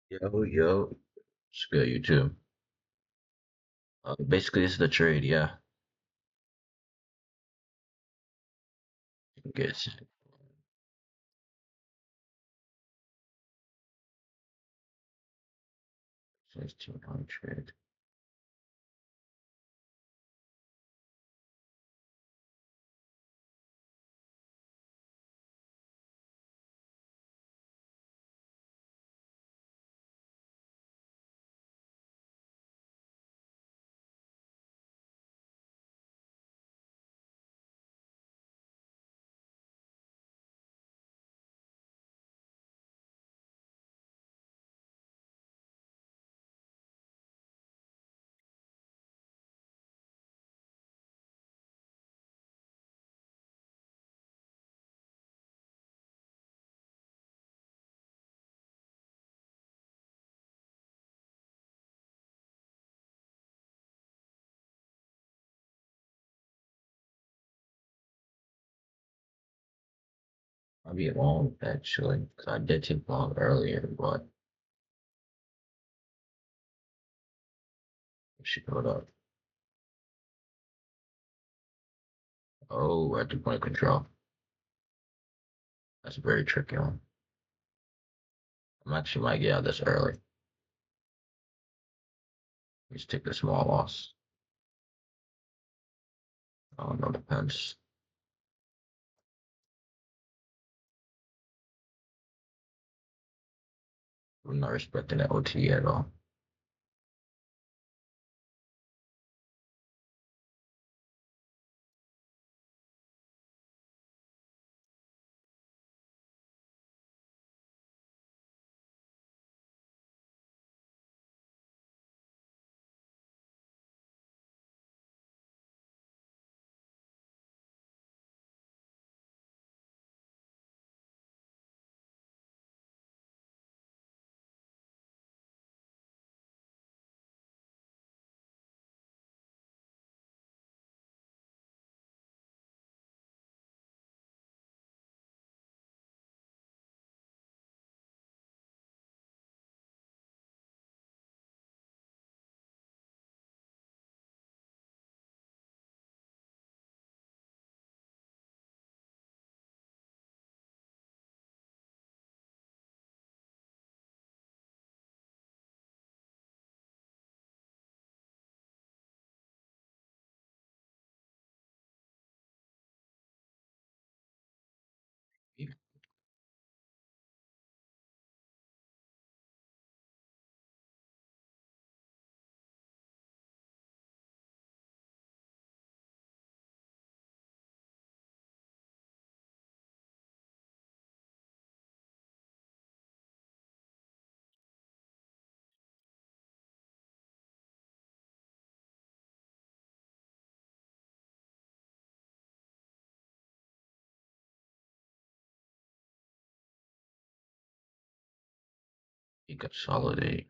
Yo, yo, it's good, you too. Basically, this is the trade, yeah. I guess 1,600. I'll be long, actually, because I did take long earlier, but she put up. Oh, at the point of control. That's a very tricky one. I'm actually might get out this early. Just take the small loss. I don't know, depends. I'm not respecting that OT at all. You consolidate.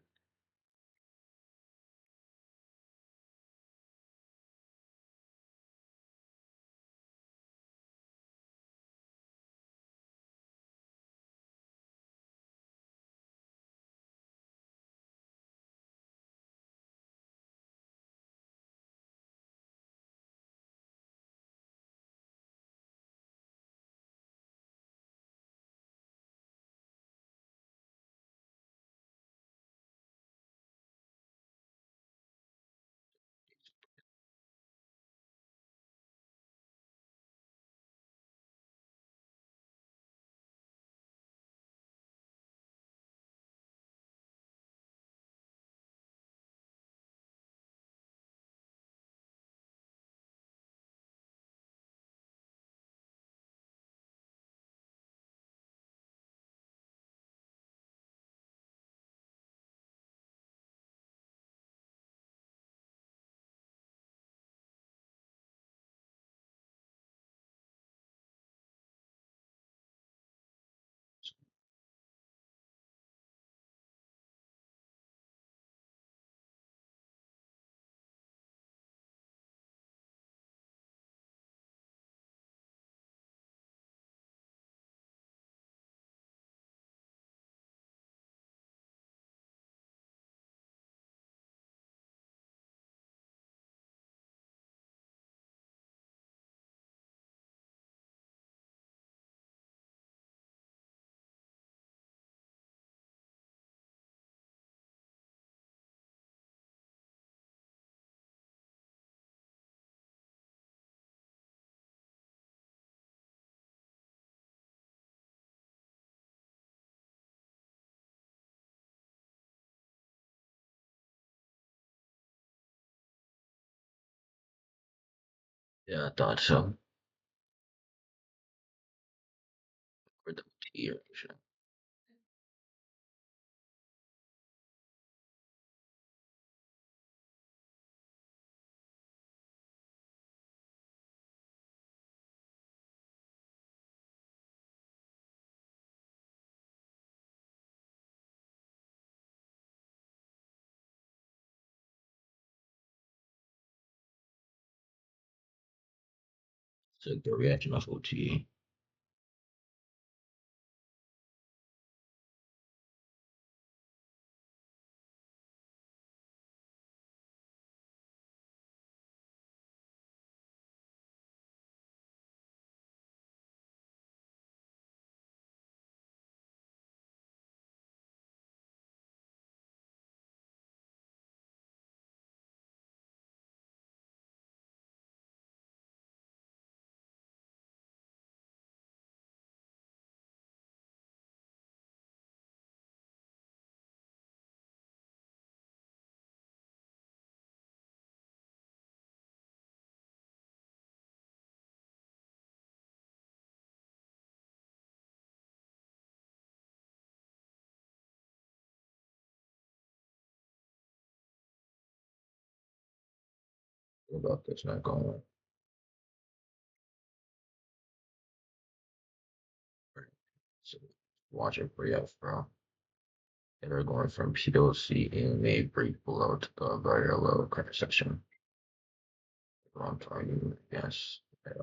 Yeah, I thought so. For the tier, sure. So the reaction of OT. What about this not going right? So watch it for you, bro. And we're going from POC and may break below to the very low credit section. I'm targeting, yes. Yeah,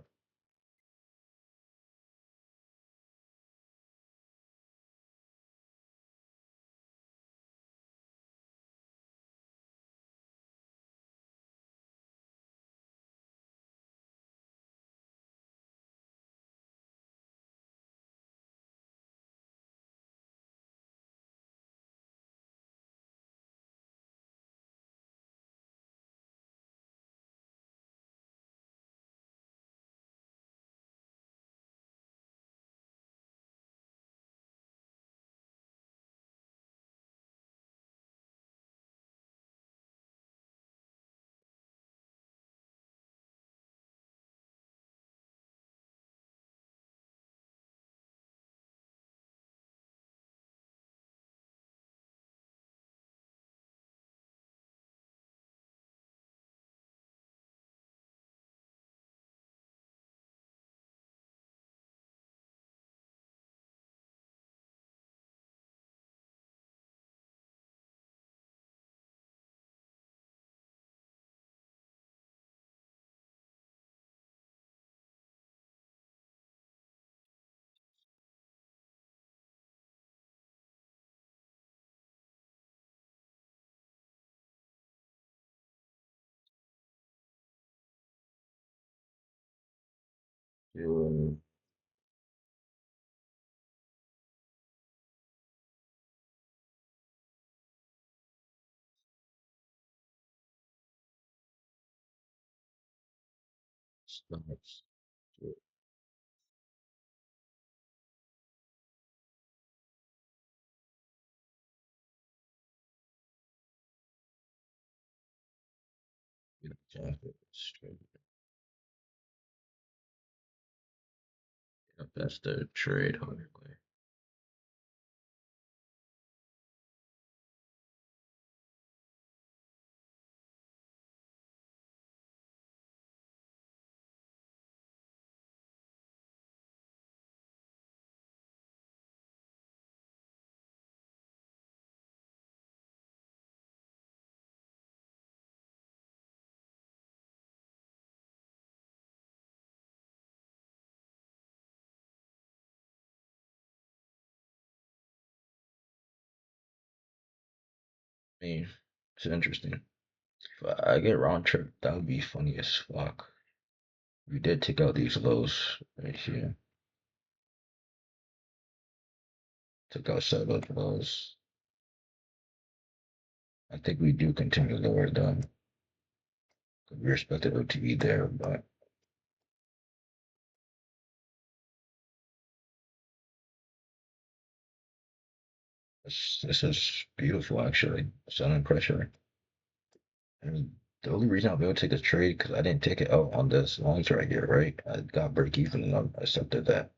doing stuff. Jacket straight. Yep, that's the trade hardware. I mean, it's interesting. If I get round trip, that would be funny as fuck. We did take out these lows right here. Took out several lows. I think we do continue lower though. We respected OTV there, but this is beautiful actually. Selling pressure. I mean, The only reason I'll be able to take this trade because I didn't take it out on this launch right here, right? I got break even and I accepted that.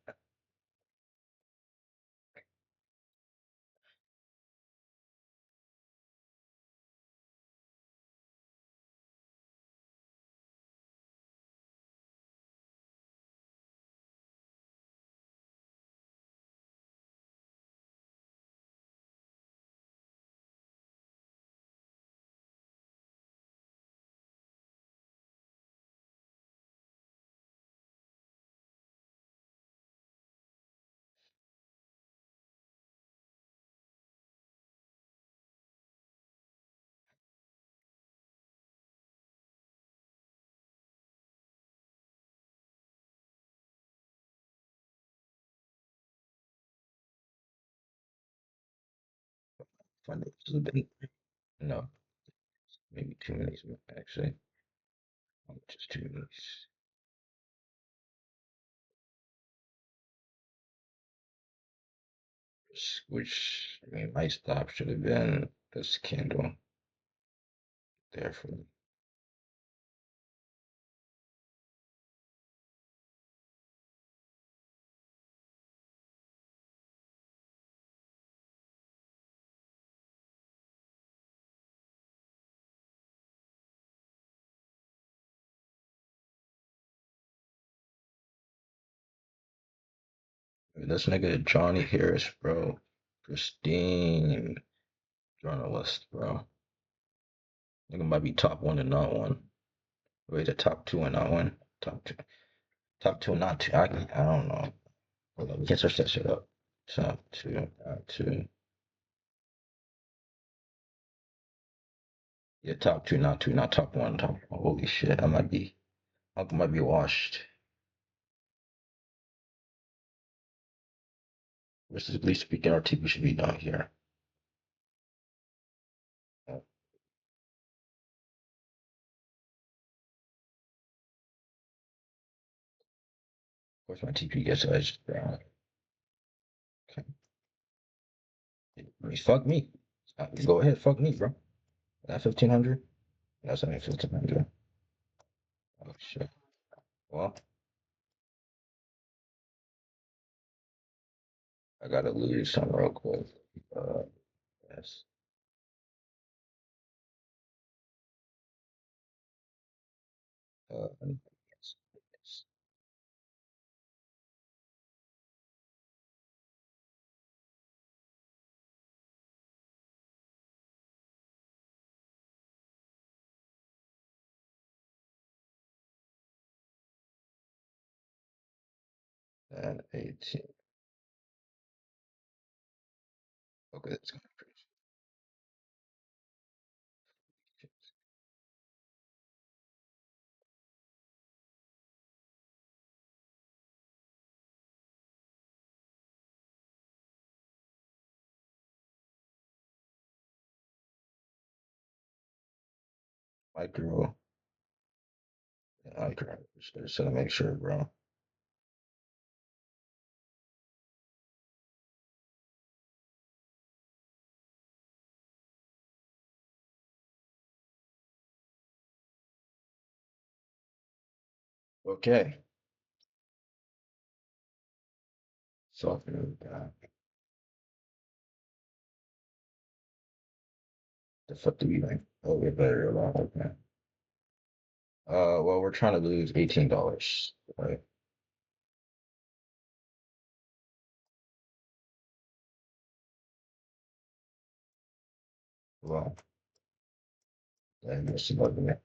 Find it. This has been no, maybe 2 minutes actually. Just 2 minutes. Which I mean, my stop should have been this candle there for me. This nigga Johnny Harris, bro. Pristine journalist, bro. Nigga might be top one and not one. Wait, the top two and not one. Top two and not two. I don't know. Hold on, we can search that shit up. Top two, not two. Yeah, top two, not two, not top one. Top. Holy shit, I might be washed. Realistically speaking, our TV should be down here. Of course, my TP gets edged. Okay. Fuck me. Go ahead, fuck me, bro. That 1500? That's only 1500. Oh shit. Well, I gotta lose some real quick. Uh, yes. Yes. And 18. Okay, that's gonna be pretty. Micro. Micro. Just to make sure, bro. Okay. So, the fuck do we think? Oh, we better along. Okay. Well, we're trying to lose $18, right? Well, then this is about the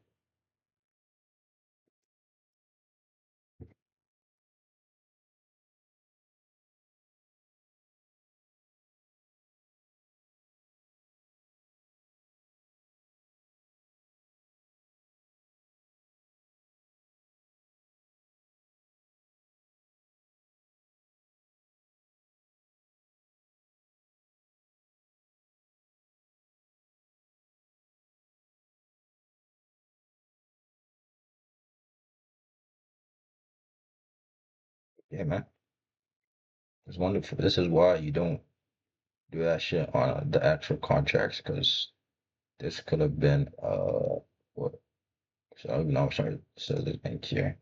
yeah, man. It's wonderful. This is why you don't do that shit on the actual contracts, because this could have been what? So now I'm sorry. So the bank here.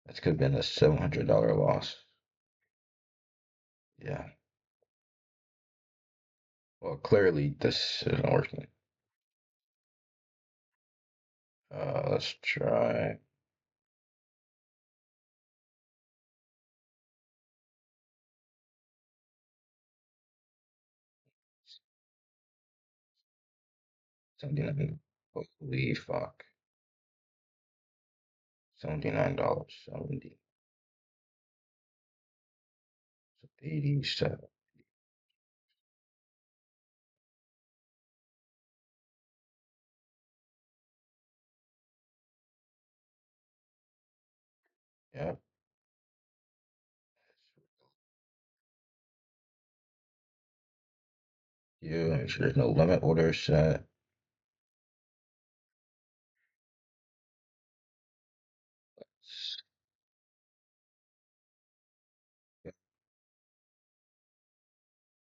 That could have been a $700 loss. Yeah. Well, clearly this isn't working. Let's try. $79. Holy fuck. $79. 87. Yeah. Yeah, make sure there's no limit order set.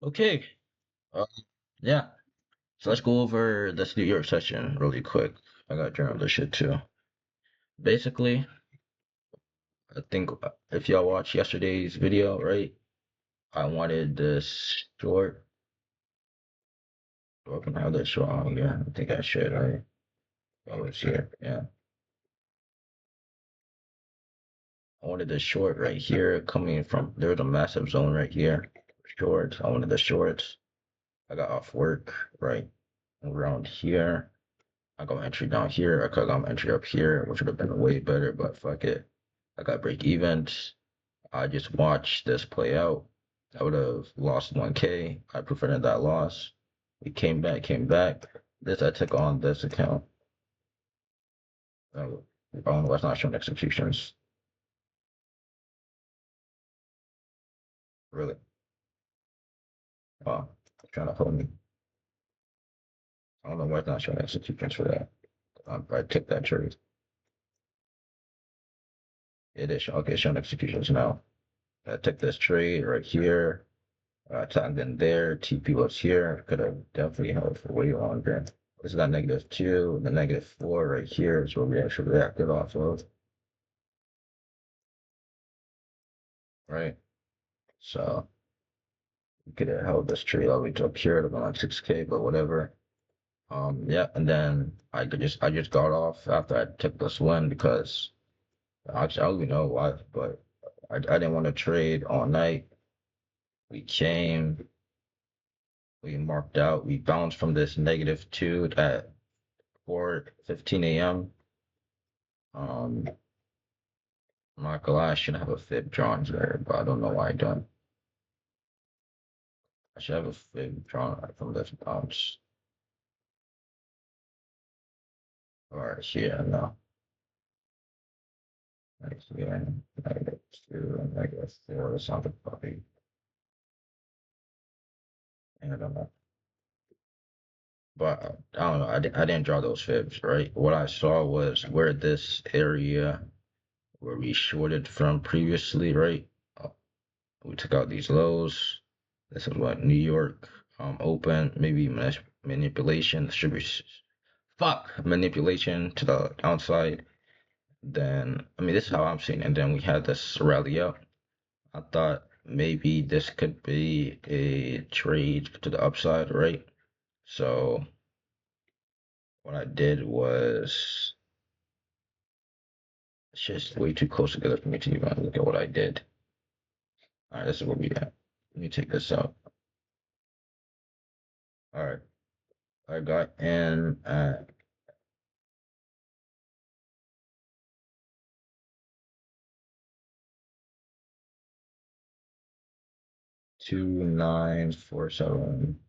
Okay. Um, yeah. So let's go over this New York session really quick. I got journal this shit too. Basically, I think if y'all watched yesterday's video, right? I wanted this short. Do I can have this short on? Yeah, I think I should. Right? Oh, it's here. Yeah. I wanted the short right here coming from, there's a massive zone right here. Shorts. I wanted the shorts. I got off work right around here. I got entry down here. I could have got entry up here, which would have been way better, but fuck it. I got break evens. I just watched this play out. I would have lost 1K. I prevented that loss. We came back. This I took on this account. Oh, no, that's not showing executions. Really. Wow. Trying to hold me. I don't know why it's not showing executions for that. I took that trade. It is okay, showing executions now. I took this trade right here. Tagged in there. TP was here. Could have definitely held for way longer. This got -2. The -4 right here is where we actually reacted off of. Right? So we could have held this trade all the way to up here to go on 6K, but whatever. Yeah, and then I just got off after I took this win because actually I don't even know why, but I didn't want to trade all night. We came, we marked out, we bounced from this -2 at 4:15 a.m. I'm not gonna lie, I should have a fib drawn there, but I don't know why I don't. I should have a fib drawn from this bounce. Or yeah, no. Like here, -2 and -4 or something probably. I don't know. But I don't know. I didn't draw those fibs, right? What I saw was where this area where we shorted from previously, right? Uh, We took out these lows. This is what New York open, maybe manipulation, distribution. Fuck manipulation to the downside. Then I mean this is how I'm seeing it. And then we had this rally up. I thought maybe this could be a trade to the upside, right? So what I did was it's just way too close together for me to even look at what I did. All right, this is what we got. Let me take this out. All right, I got in at 2947,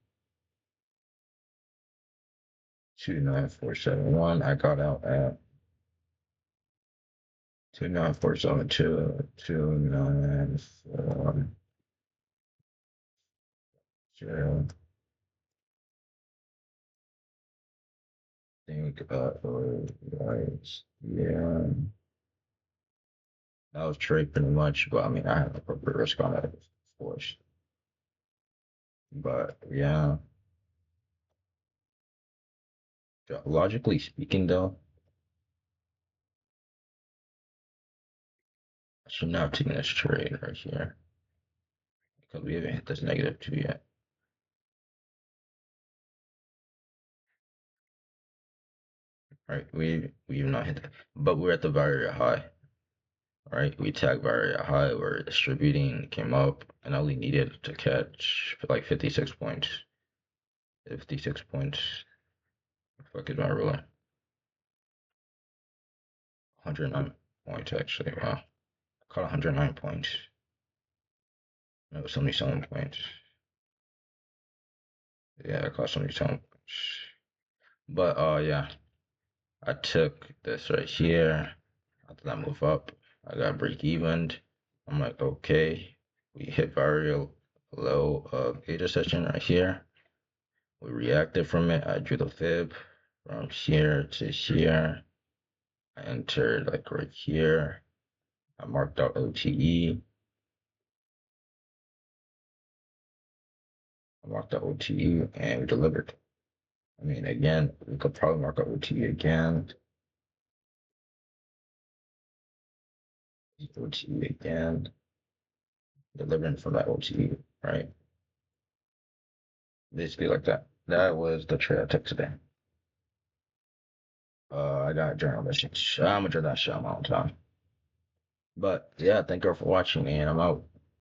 29471. I got out at 29472, 294. Zero. Think right. Yeah. That was trade pretty much, but I mean, I have a appropriate risk on it, of course. But yeah, logically speaking, though, I should not have taken this trade right here because we haven't hit this -2 yet. Right? We've not hit that, but we're at the very high. Right? We tagged very high. We're distributing, came up, and I only needed to catch like 56 points. 56 points. Fuck is my ruler? 109 points actually. Wow. I caught 109 points. No, 77 points. Yeah, I caught 77 points. But yeah, I took this right here. After I move up, I got break even. I'm like, okay, we hit very low of intersection right here. We reacted from it. I drew the fib from here to here. I entered like right here. I marked out OTE. I marked out OTE and we delivered. I mean, again, we could probably mark out OTE again. OTE again. Delivering from that OTE, right? Basically like that. That was the trade I took today. I got journalistic. I'm gonna do that shit on my own time. But yeah, thank you all for watching, and I'm out.